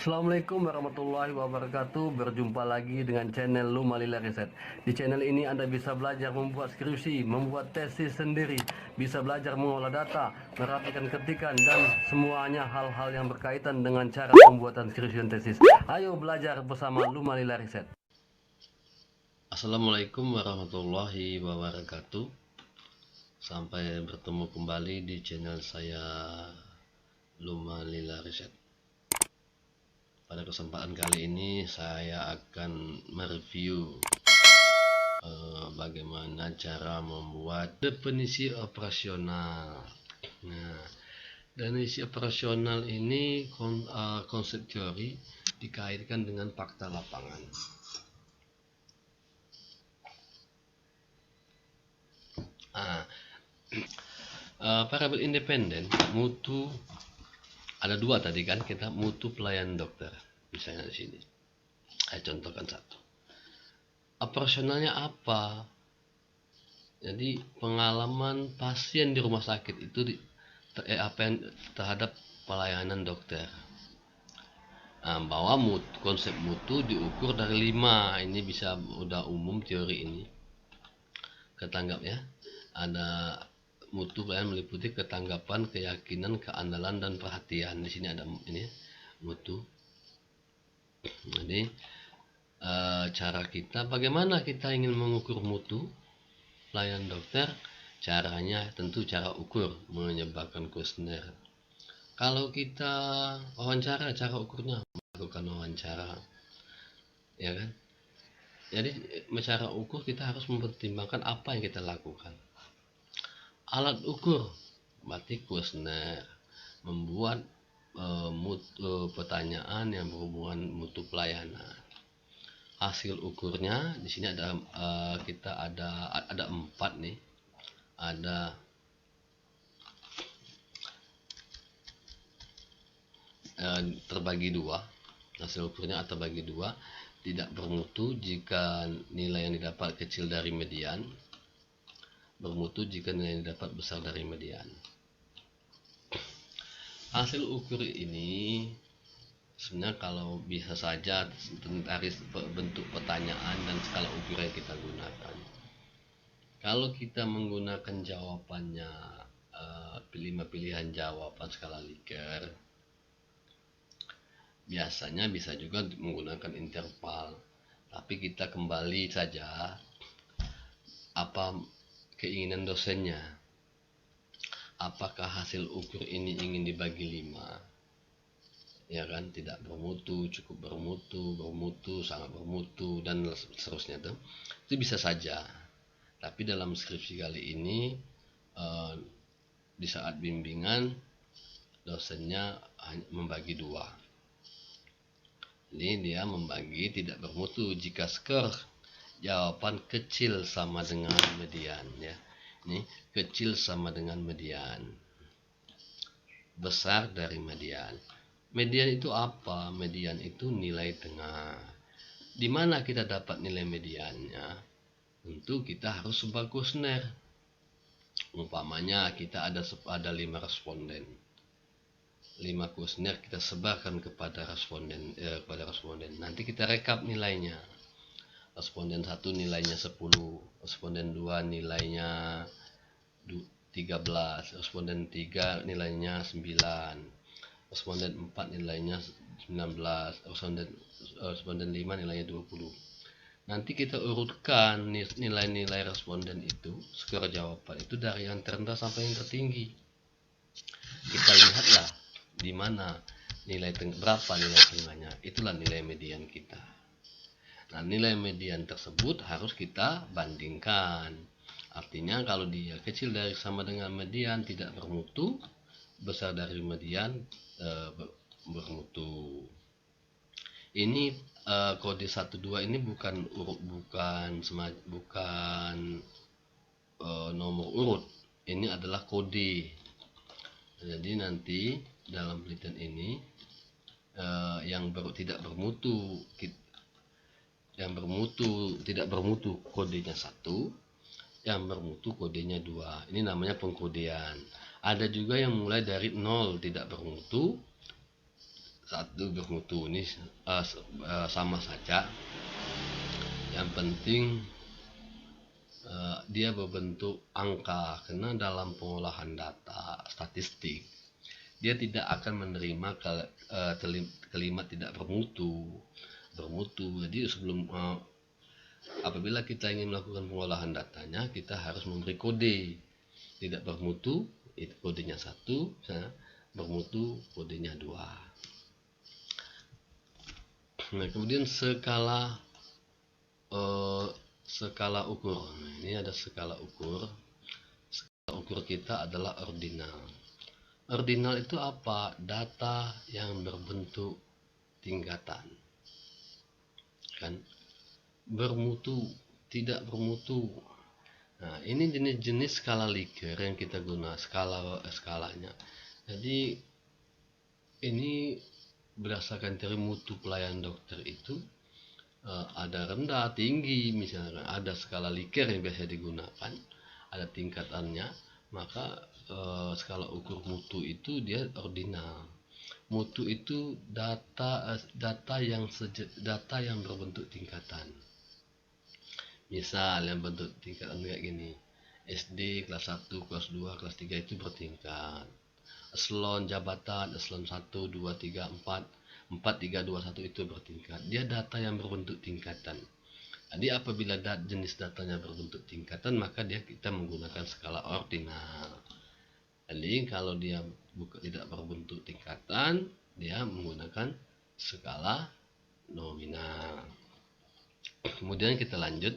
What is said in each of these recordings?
Assalamualaikum warahmatullahi wabarakatuh. Berjumpa lagi dengan channel Lumalila Riset. Di channel ini Anda bisa belajar membuat skripsi, membuat tesis sendiri, bisa belajar mengolah data, merapikan ketikan, dan semuanya hal-hal yang berkaitan dengan cara pembuatan skripsi dan tesis. Ayo belajar bersama Lumalila Riset. Assalamualaikum warahmatullahi wabarakatuh. Sampai bertemu kembali di channel saya Lumalila Riset. Pada kesempatan kali ini saya akan mereview bagaimana cara membuat definisi operasional. Nah, definisi operasional ini konsep teori dikaitkan dengan fakta lapangan. Variabel independen mutu ada dua tadi kan, kita mutu pelayanan dokter. Misalnya di sini saya contohkan satu. Operasionalnya apa? Jadi pengalaman pasien di rumah sakit itu apa yang terhadap pelayanan dokter. Bahwa konsep mutu diukur dari 5. Ini bisa udah umum teori ini. Ketanggap ya. Ada mutu pelayanan meliputi ketanggapan, keyakinan, keandalan, dan perhatian. Di sini ada ini mutu. Jadi cara kita, bagaimana kita ingin mengukur mutu pelayanan dokter? Caranya tentu cara ukur menyebarkan kuesioner. Kalau kita wawancara, cara ukurnya melakukan wawancara, ya kan? Jadi cara ukur kita harus mempertimbangkan apa yang kita lakukan. Alat ukur berarti kuesioner, membuat pertanyaan yang berhubungan mutu pelayanan. Hasil ukurnya di sini ada kita ada 4 nih. Ada terbagi 2. Hasil ukurnya terbagi 2. Tidak bermutu jika nilai yang didapat kecil dari median, bermutu jika nilai yang didapat besar dari median. Hasil ukur ini sebenarnya kalau bisa saja dari bentuk pertanyaan dan skala ukur yang kita gunakan. Kalau kita menggunakan jawabannya 5 pilihan jawaban skala Likert, biasanya bisa juga menggunakan interval. Tapi kita kembali saja apa keinginan dosennya. Apakah hasil ukur ini ingin dibagi 5? Ya kan, tidak bermutu, cukup bermutu, sangat bermutu, dan seterusnya tuh. Itu bisa saja. Tapi dalam skripsi kali ini di saat bimbingan dosennya hanya membagi 2. Jadi dia membagi tidak bermutu jika skor jawaban kecil sama dengan median ya. Ini kecil sama dengan median, besar dari median. Median itu apa? Median itu nilai tengah. Di mana kita dapat nilai mediannya? Tentu kita harus sebar kuesioner. Umpamanya kita ada 5 responden. 5 kuesioner kita sebarkan kepada responden. Nanti kita rekap nilainya. Responden 1 nilainya 10, responden 2 nilainya 13, responden 3 nilainya 9, responden 4 nilainya 19, responden 5 nilainya 20. Nanti kita urutkan nilai-nilai responden itu, skor jawaban itu dari yang terendah sampai yang tertinggi. Kita lihatlah di mana berapa nilai tengahnya. Itulah nilai median kita. Nah, nilai median tersebut harus kita bandingkan. Artinya kalau dia kecil dari sama dengan median tidak bermutu, besar dari median bermutu. Ini kode 12 ini bukan nomor urut. Ini adalah kode. Jadi nanti dalam penelitian ini yang tidak bermutu tidak bermutu kodenya 1, yang bermutu kodenya 2. Ini namanya pengkodean. Ada juga yang mulai dari 0 tidak bermutu satu bermutu ini sama saja. Yang penting dia berbentuk angka, karena dalam pengolahan data statistik dia tidak akan menerima kalimat tidak bermutu. Jadi sebelum apabila kita ingin melakukan pengolahan datanya, kita harus memberi kode. Tidak bermutu itu kodenya 1, bermutu kodenya 2. Nah, kemudian skala ukur. Nah, ini ada skala ukur. Skala ukur kita adalah ordinal. Ordinal itu apa? Data yang berbentuk tingkatan. Kan? Bermutu, tidak bermutu. Nah, ini jenis-jenis skala Likert yang kita guna, skalanya. Jadi ini berdasarkan teori mutu pelayanan dokter itu ada rendah, tinggi, misalnya ada skala Likert yang biasa digunakan, ada tingkatannya. Maka skala ukur mutu itu dia ordinal. Mutu itu data yang berbentuk tingkatan. Misal yang bentuk tingkatan kayak gini, SD kelas 1, kelas 2, kelas 3 itu bertingkat. Eselon jabatan, eselon 1, 2, 3, 4, 4, 3, 2, 1 itu bertingkat. Dia data yang berbentuk tingkatan. Jadi apabila jenis datanya berbentuk tingkatan, maka kita menggunakan skala ordinal. Jadi kalau dia tidak berbentuk tingkatan, dia menggunakan skala nominal. Kemudian kita lanjut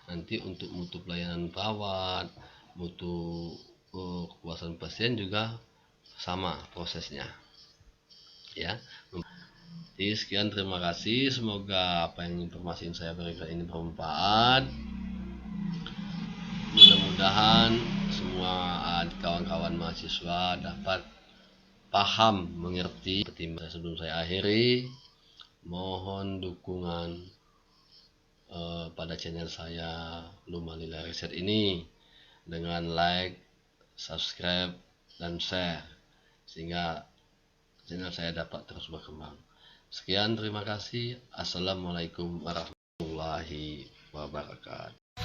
nanti untuk mutu pelayanan perawat, mutu kepuasan pasien juga sama prosesnya, ya. Jadi sekian, terima kasih, semoga apa yang informasi yang saya berikan ini bermanfaat. Mudah-mudahan semua kawan-kawan mahasiswa dapat paham, mengerti. Sebelum saya akhiri, mohon dukungan pada channel saya Lumalila Riset ini dengan like, subscribe, dan share, sehingga channel saya dapat terus berkembang. Sekian, terima kasih. Assalamualaikum warahmatullahi wabarakatuh.